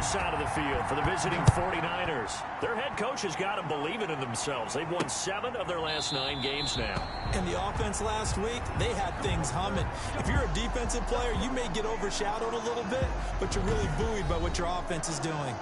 side of the field for the visiting 49ers. Their head coach has got them believing in themselves. They've won 7 of their last 9 games now. And the offense last week, they had things humming. If you're a defensive player, you may get overshadowed a little bit, but you're really buoyed by what your offense is doing.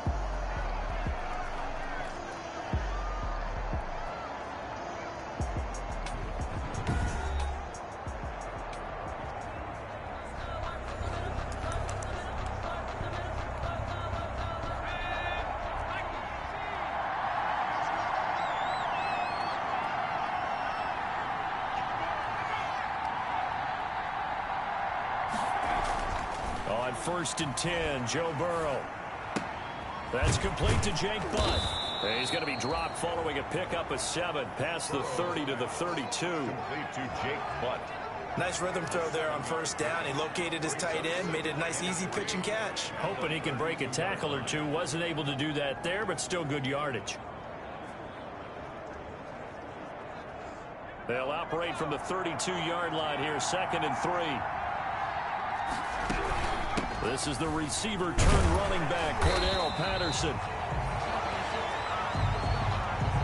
On 1st and 10, Joe Burrow. That's complete to Jake Butt. He's going to be dropped following a pickup of 7 past the 30 to the 32. Complete to Jake Butt. Nice rhythm throw there on 1st down. He located his tight end, made it a nice easy pitch and catch. Hoping he can break a tackle or two. Wasn't able to do that there, but still good yardage. They'll operate from the 32-yard line here, 2nd and 3. This is the receiver turned running back, Cordero Patterson.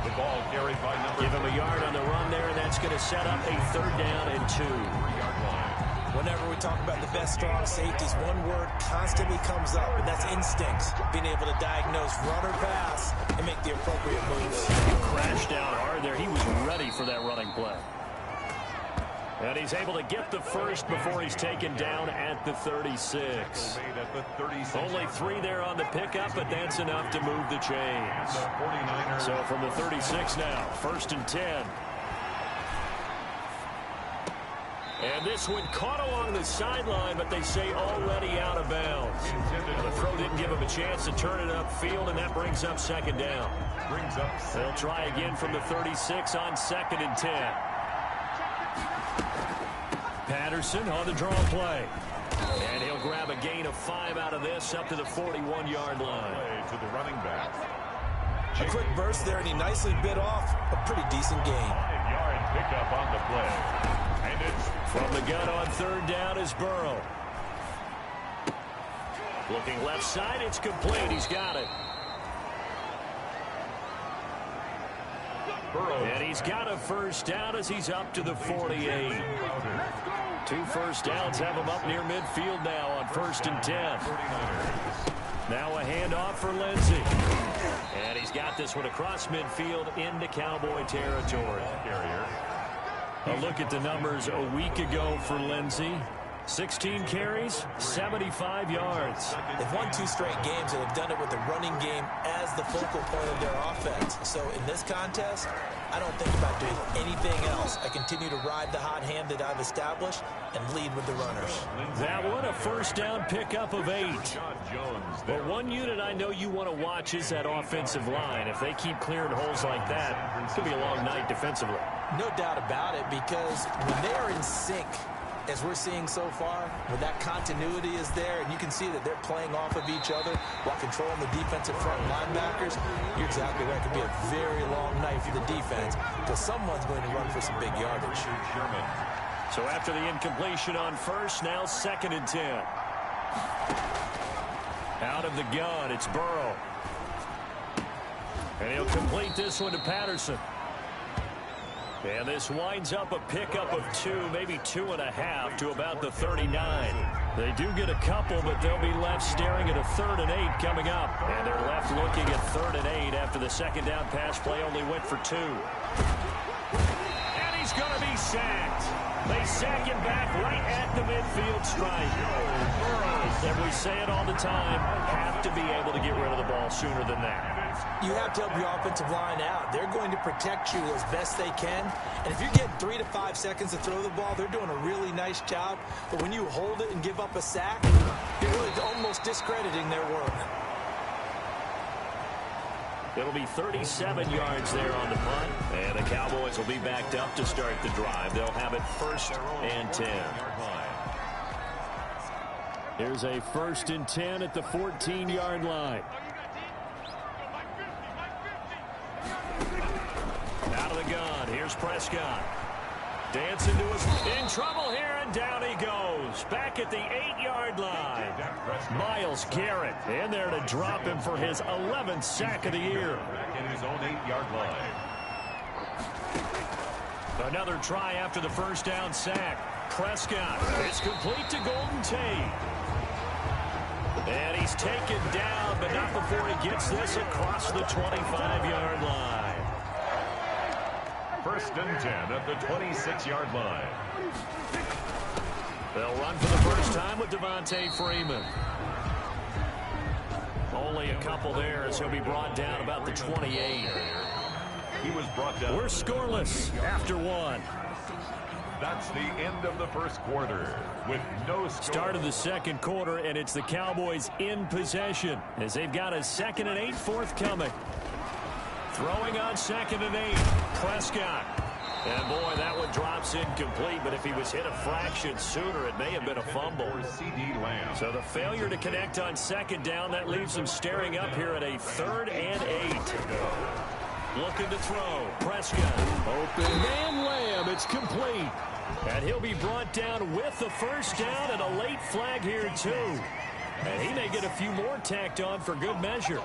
The ball carried by number. Give him a yard on the run there, and that's going to set up a 3rd down and 2. 3-yard line. Whenever we talk about the best strong safeties, one word constantly comes up, and that's instincts. Being able to diagnose run or pass and make the appropriate moves. He crashed down hard there. He was ready for that running play. And he's able to get the first before he's taken down at the 36. Only 3 there on the pickup, but that's enough to move the chains. So from the 36 now, 1st and 10. And this one caught along the sideline, but they say already out of bounds. The throw didn't give him a chance to turn it upfield, and that brings up 2nd down. They'll try again from the 36 on 2nd and 10. Patterson on the draw play. And he'll grab a gain of 5 out of this up to the 41-yard line. To the running back. A quick burst there, and he nicely bit off a pretty decent gain. 5-yard pickup on the play. And it's from the gun on 3rd down is Burrow. Looking left side, it's complete. He's got it. And he's got a 1st down as he's up to the 48. 2 1st downs have him up near midfield now on 1st and 10. Now a handoff for Lindsey. And he's got this one across midfield into Cowboy territory. A look at the numbers a week ago for Lindsey. 16 carries, 75 yards. They've won 2 straight games and have done it with the running game as the focal point of their offense. So in this contest, I don't think about doing anything else. I continue to ride the hot hand that I've established and lead with the runners. That one, a 1st down pickup of 8. But one unit I know you want to watch is that offensive line. If they keep clearing holes like that, it's going to be a long night defensively. No doubt about it, because when they are in sync, as we're seeing so far, when that continuity is there, and you can see that they're playing off of each other while controlling the defensive front linebackers, you're exactly right. It could be a very long night for the defense because someone's going to run for some big yardage. So after the incompletion on 1st, now 2nd and 10. Out of the gun, it's Burrow. And he'll complete this one to Patterson. And this winds up a pickup of 2, maybe 2.5 to about the 39. They do get a couple, but they'll be left staring at a 3rd and 8 coming up. And they're left looking at 3rd and 8 after the 2nd down pass play only went for 2. And he's going to be sacked. They sack him back right at the midfield stripe. And we say it all the time, have to be able to get rid of the ball sooner than that. You have to help your offensive line out. They're going to protect you as best they can. And if you're getting 3 to 5 seconds to throw the ball, they're doing a really nice job. But when you hold it and give up a sack, you're really almost discrediting their work. It'll be 37 yards there on the punt. And the Cowboys will be backed up to start the drive. They'll have it 1st and 10. Here's a 1st and 10 at the 14-yard line. Out of the gun, here's Prescott. Dancing to his... In trouble here, and down he goes. Back at the 8-yard line. Myles Garrett in there to drop him for his 11th sack of the year. Back in his own 8-yard line. Another try after the first down sack. Prescott. It's complete to Golden Tate. And he's taken down, but not before he gets this across the 25-yard line. First and 10 at the 26-yard line. They'll run for the first time with Devontae Freeman. Only a couple there as he'll be brought down about the 28. He was brought down. We're scoreless after one. That's the end of the first quarter with no score. Start of the second quarter, and it's the Cowboys in possession as they've got a 2nd and 8 forthcoming. Throwing on 2nd and 8. Prescott. And boy, that one drops incomplete, but if he was hit a fraction sooner, it may have been a fumble. CeeDee Lamb. So the failure to connect on 2nd down, that leaves them staring up here at a 3rd and 8. Looking to throw. Prescott. Open man Lamb. It's complete. And he'll be brought down with the first down and a late flag here too. And he may get a few more tacked on for good measure.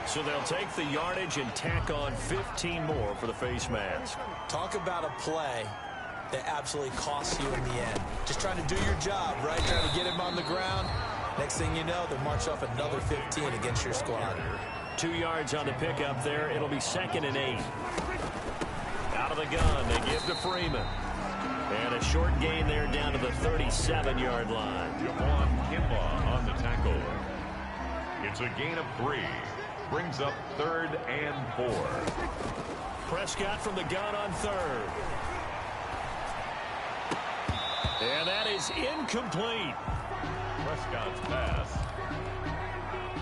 So they'll take the yardage and tack on 15 more for the face mask. Talk about a play that absolutely costs you in the end. Just trying to do your job, right? Trying to get him on the ground. Next thing you know, they'll march off another 15 against your squad. 2 yards on the pickup there. It'll be 2nd and 8. Out of the gun, they give to Freeman. And a short gain there down to the 37-yard line. Javon Kinlaw on the tackle. It's a gain of 3. Brings up 3rd and 4. Prescott from the gun on 3rd. And that is incomplete. Prescott's pass.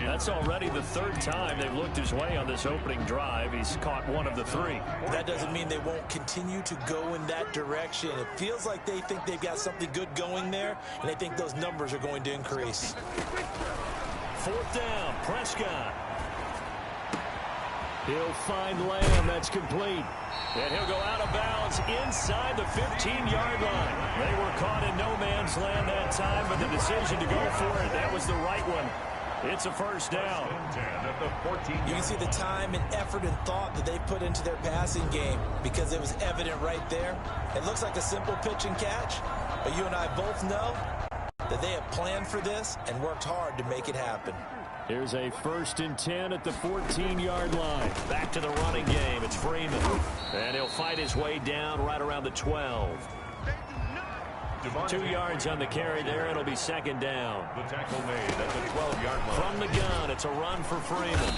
That's already the 3rd time they've looked his way on this opening drive. He's caught 1 of the 3. That doesn't mean they won't continue to go in that direction. It feels like they think they've got something good going there, and they think those numbers are going to increase. 4th down, Prescott. He'll find Lamb. That's complete. And he'll go out of bounds inside the 15-yard line. They were caught in no man's land that time, but the decision to go for it, that was the right one. It's a first down. You can see the time and effort and thought that they put into their passing game because it was evident right there. It looks like a simple pitch and catch, but you and I both know that they have planned for this and worked hard to make it happen. Here's a 1st and 10 at the 14-yard line. Back to the running game. It's Freeman. And he'll fight his way down right around the 12. 2 yards on the carry there. It'll be 2nd down. The tackle made at the 12-yard line. From the gun, it's a run for Freeman.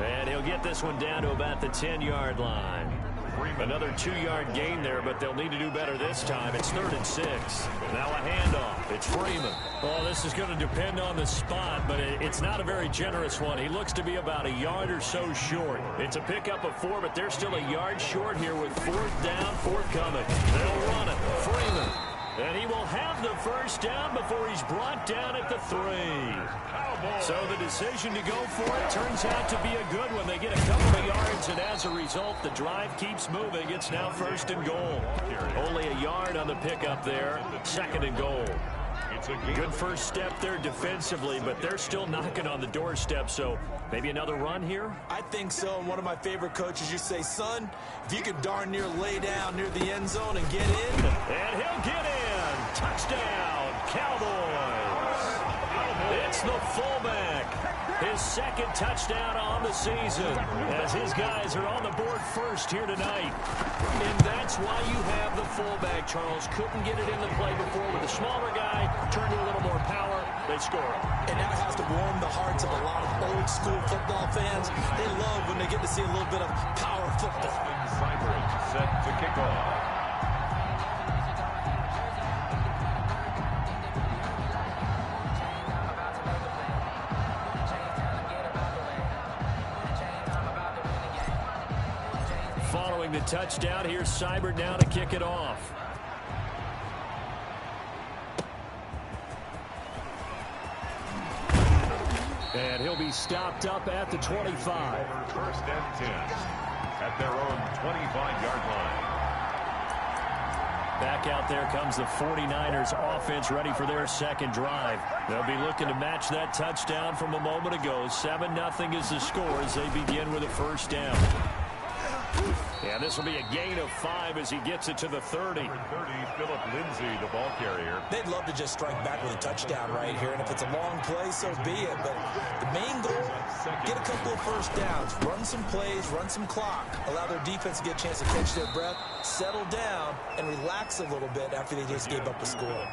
And he'll get this one down to about the 10-yard line. Another 2-yard gain there, but they'll need to do better this time. It's 3rd and 6. Now a handoff. It's Freeman. Oh, this is going to depend on the spot, but it's not a very generous one. He looks to be about a yard or so short. It's a pickup of 4, but they're still a yard short here with 4th down, forthcoming. They'll run it. Freeman. And he will have the first down before he's brought down at the 3. So the decision to go for it turns out to be a good one. They get a couple of yards, and as a result, the drive keeps moving. It's now 1st and goal. Only a yard on the pickup there. 2nd and goal. Good first step there defensively, but they're still knocking on the doorstep, so maybe another run here? I think so, and one of my favorite coaches, you say, son, if you could darn near lay down near the end zone and get in. And he'll get in. Touchdown, Cowboys. It's the fullback. His 2nd touchdown on the season as his guys are on the board first here tonight. And that's why you have the fullback, Charles. Couldn't get it in the play before with a smaller guy. Turned to a little more power. They score. And that has to warm the hearts of a lot of old school football fans. They love when they get to see a little bit of power football. Seibert set to kick off. Following the touchdown, here's Seibert now to kick it off. And he'll be stopped up at the 25. 1st and 10 at their own 25-yard line. Back out there comes the 49ers offense ready for their second drive. They'll be looking to match that touchdown from a moment ago. 7-0 is the score as they begin with a first down. And this will be a gain of 5 as he gets it to the 30. Philip Lindsay, the ball carrier. They'd love to just strike back with a touchdown right here, and if it's a long play, so be it. But the main goal, get a couple of first downs, run some plays, run some clock, allow their defense to get a chance to catch their breath, settle down, and relax a little bit after they just gave up a score.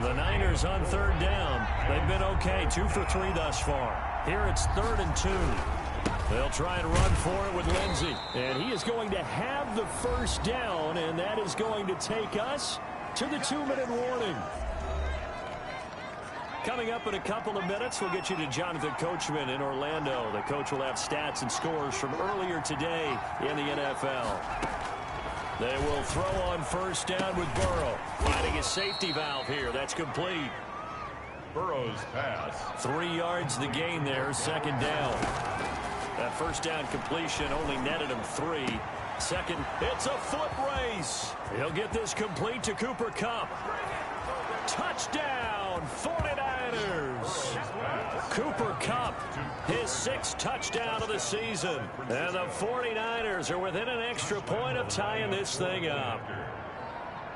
The Niners on third down. They've been okay, 2 for 3 thus far. Here it's 3rd and 2. They'll try and run for it with Lindsay. And he is going to have the first down, and that is going to take us to the 2-minute warning. Coming up in a couple of minutes, we'll get you to Jonathan Coachman in Orlando. The coach will have stats and scores from earlier today in the NFL. They will throw on first down with Burrow. Finding his safety valve here. That's complete. Burrow's pass. 3 yards the gain there, second down. That first down completion only netted him 3. Second, it's a foot race. He'll get this complete to Cooper Kupp. Touchdown, 49ers. Cooper Kupp, his 6th touchdown of the season. And the 49ers are within an extra point of tying this thing up.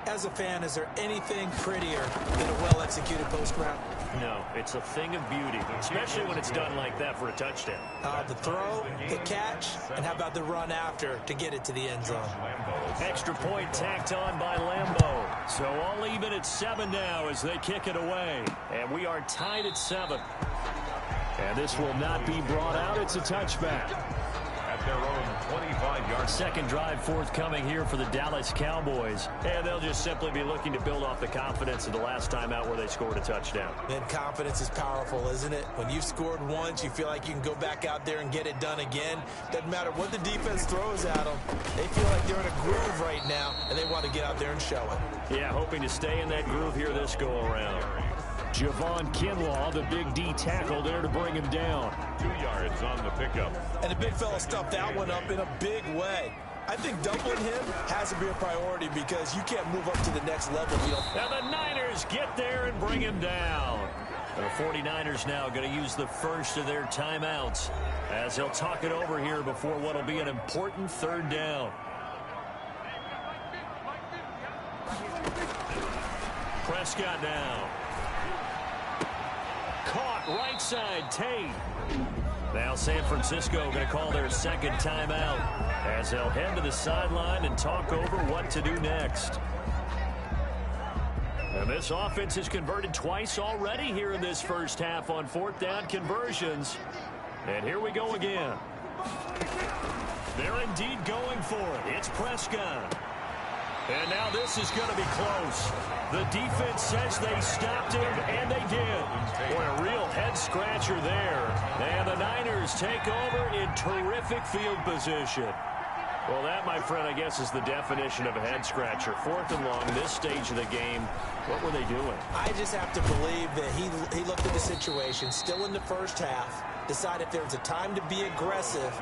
As a fan, is there anything prettier than a well-executed post route? No, it's a thing of beauty, especially when it's done like that for a touchdown. The throw, the catch, and how about the run after to get it to the end zone? Extra point tacked on by Lambeau. So all even at 7 now as they kick it away. And we are tied at 7. And this will not be brought out. It's a touchback. At their own 25-yard. Second drive forthcoming here for the Dallas Cowboys. And they'll just simply be looking to build off the confidence of the last time out where they scored a touchdown. And confidence is powerful, isn't it? When you've scored once, you feel like you can go back out there and get it done again. Doesn't matter what the defense throws at them. They feel like they're in a groove right now, and they want to get out there and show it. Yeah, hoping to stay in that groove here this go-around. Javon Kinlaw, the big D tackle there to bring him down. 2 yards on the pickup. And the big fella stuffed that one up in a big way. I think doubling him has to be a priority because you can't move up to the next level. Now the Niners get there and bring him down. The 49ers now going to use the first of their timeouts as they'll talk it over here before what will be an important third down. Prescott now. Caught right side, Tate. Now San Francisco going to call their second timeout as they'll head to the sideline and talk over what to do next. And this offense has converted twice already here in this first half on 4th down conversions. And here we go again. They're indeed going for it. It's Prescott. And now this is going to be close. The defense says they stopped him, and they did. Boy, a real head-scratcher there. And the Niners take over in terrific field position. Well, that, my friend, I guess is the definition of a head-scratcher. 4th and long, this stage of the game. What were they doing? I just have to believe that he looked at the situation, still in the first half, decided if there was a time to be aggressive,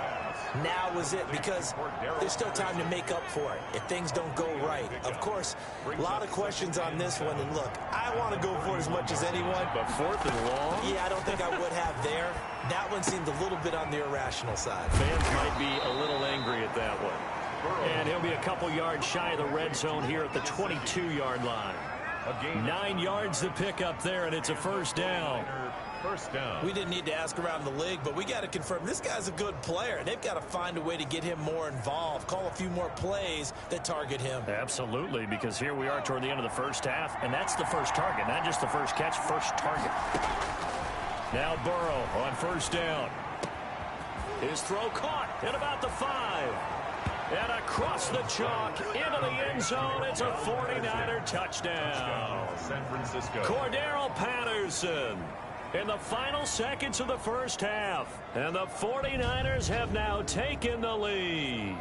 now was it, because there's still time to make up for it if things don't go right. Of course, a lot of questions on this one, and look, I want to go for it as much as anyone. But 4th and long? Yeah, I don't think I would have there. That one seemed a little bit on the irrational side. Fans might be a little angry at that one. And he'll be a couple yards shy of the red zone here at the 22-yard line. 9 yards to pick up there, and it's a first down. First down. We didn't need to ask around the league, but we got to confirm this guy's a good player. They've got to find a way to get him more involved, call a few more plays that target him. Absolutely, because here we are toward the end of the first half, and that's the first target, not just the first catch, first target. Now Burrow on first down. His throw caught at about the 5. And across the chalk into the end zone. It's a 49er touchdown. San Francisco. Cordero Patterson in the final seconds of the first half. And the 49ers have now taken the lead.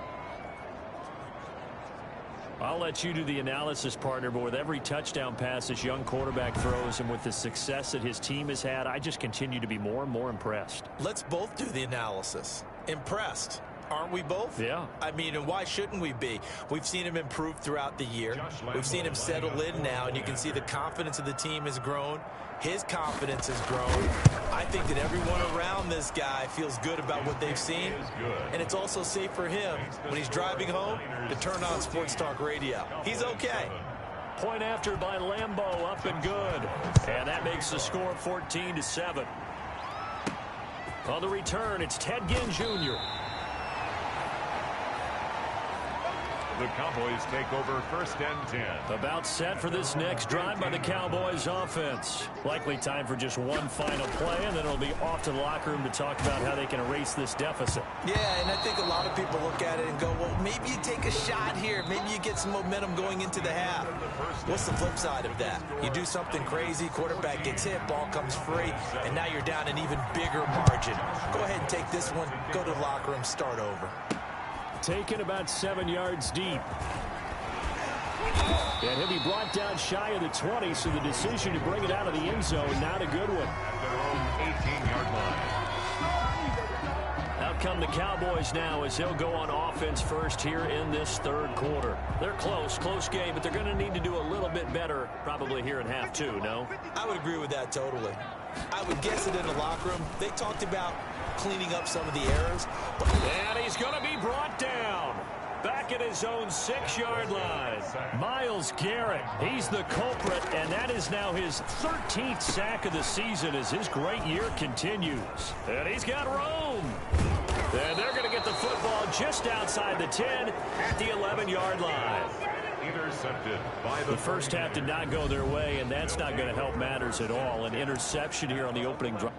I'll let you do the analysis, partner, but with every touchdown pass this young quarterback throws and with the success that his team has had, I just continue to be more and more impressed. Let's both do the analysis. Impressed. Aren't we both? Yeah. I mean, and why shouldn't we be? We've seen him improve throughout the year. We've seen him settle in now, and you can see the confidence of the team has grown. His confidence has grown. I think that everyone around this guy feels good about what they've seen. And it's also safe for him when he's driving home to turn on Sports Talk Radio. He's okay. Point after by Lambeau, up and good. And that makes the score 14-7. On the return, it's Ted Ginn Jr. The Cowboys take over 1st and 10. About set for this next drive by the Cowboys offense. Likely time for just one final play, and then it'll be off to the locker room to talk about how they can erase this deficit. Yeah, and I think a lot of people look at it and go, well, maybe you take a shot here. Maybe you get some momentum going into the half. What's the flip side of that? You do something crazy, quarterback gets hit, ball comes free, and now you're down an even bigger margin. Go ahead and take this one, go to the locker room, start over. Taken about 7 yards deep. And he'll be brought down shy of the 20, so the decision to bring it out of the end zone, not a good one. Their own 18-yard line. Out come the Cowboys now as they'll go on offense first here in this third quarter. They're close game, but they're going to need to do a little bit better probably here in half two, no? I would agree with that totally. I would guess it in the locker room. They talked about cleaning up some of the errors. And he's going to be brought down. Back at his own 6-yard line. Myles Garrett, he's the culprit, and that is now his 13th sack of the season as his great year continues. And he's got room. And they're going to get the football just outside the 10 at the 11-yard line. Intercepted by the first half did not go their way, and that's not going to help matters at all. An interception here on the opening drive.